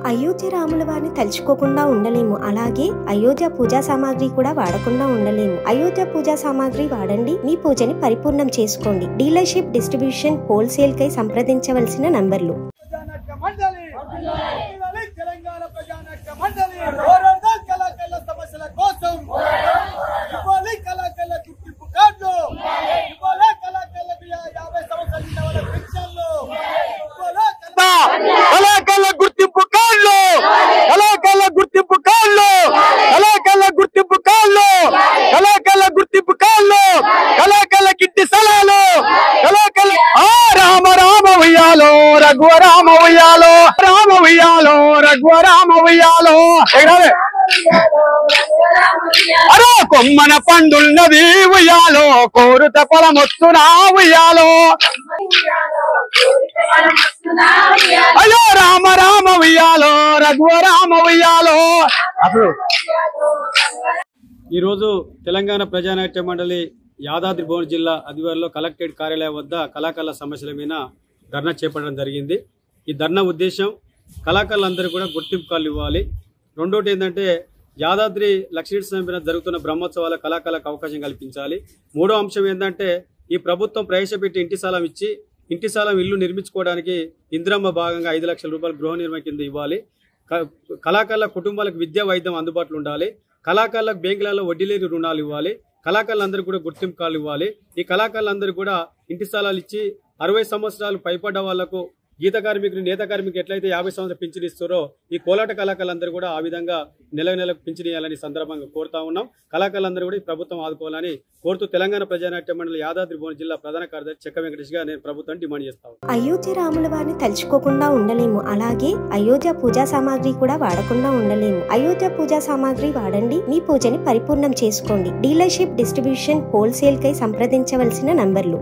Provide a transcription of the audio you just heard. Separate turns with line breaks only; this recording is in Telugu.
అయోధ్య రాముల వారిని తలుచుకోకుండా ఉండలేము. అలాగే అయోధ్య పూజా సామాగ్రి కూడా వాడకుండా ఉండలేము. అయోధ్య పూజా సామాగ్రి వాడండి, మీ పూజని పరిపూర్ణం చేసుకోండి. డీలర్షిప్, డిస్ట్రిబ్యూషన్, హోల్సేల్ కై సంప్రదించవలసిన నంబర్లు.
రఘువరామ ఉయ్యాలో, రామ ఉయ్యాలో, రఘువరామ ఉయ్యాలో. అరో కొమ్మన పండున్నది ఉయ్యాలో, కోరుత పొలమొత్తునా ఉయ్యాలో. అయ్యో రామ రామ ఉయ్యాలో, రఘువరామ ఉయ్యాలో.
ఈరోజు తెలంగాణ ప్రజానాట్య మండలి యాదాద్రి భువనగిరి జిల్లా ఆదివారంలో కలెక్టరేట్ కార్యాలయం వద్ద కళాకారుల సమస్యల మీద ధర్నా చేపట్టడం జరిగింది. ఈ ధర్నా ఉద్దేశం కళాకారులందరూ కూడా గుర్తింపు కార్డులు ఇవ్వాలి. రెండోటి ఏంటంటే యాదాద్రి లక్ష్మీనరసింహ మీద జరుగుతున్న బ్రహ్మోత్సవాల కళాకారులకు అవకాశం కల్పించాలి. మూడో అంశం ఏంటంటే ఈ ప్రభుత్వం ప్రవేశపెట్టి ఇంటి స్థలం ఇచ్చి ఇంటి స్థలం ఇల్లు నిర్మించుకోవడానికి ఇందిరమ్మ భాగంగా 5 లక్షల రూపాయలు గృహ నిర్మాణ కింద ఇవ్వాలి. కళాకారుల కుటుంబాలకు విద్యా వైద్యం అందుబాటులో ఉండాలి. కళాకారులకు బ్యాంకులలో వడ్డీ లేని రుణాలు ఇవ్వాలి. కళాకారులందరూ కూడా గుర్తింపు కార్డులు ఇవ్వాలి. ఈ కళాకారులందరూ కూడా ఇంటి స్థలాలు ఇచ్చి 60 సంవత్సరాలు పైపడ్డ వాళ్లకు గీత కార్మికులు, నేత కార్మికులు ఎట్లయితే 50 సంవత్సరాలు పింఛను ఇస్తారో ఈ కోలాట కళాకారులందరూ కూడా ఆ విధంగా నెలకు పింఛను ఇవ్వాలని సందర్భంగా కోరుతా ఉన్నాం. కళాకారులందరూ కూడా ఈ ప్రభుత్వం ఆదుకోవాలని కోరుతూ తెలంగాణ ప్రజానాట్య మండలి యాదాద్రి భువనగిరి జిల్లా ప్రధాన కార్యదర్శి చెక్క వెంకటేష్ గా నేను ప్రభుత్వాన్ని డిమాండ్ చేస్తాను.
అయోధ్య రాముల వారిని తలుచుకోకుండా ఉండలేము. అలాగే అయోధ్య పూజా సామాగ్రి కూడా వాడకుండా ఉండలేము. అయోధ్య పూజా సామాగ్రి వాడండి, మీ పూజని పరిపూర్ణం చేసుకోండి. డీలర్షిప్, డిస్ట్రిబ్యూషన్, హోల్సేల్ కై సంప్రదించవలసిన నంబర్లు.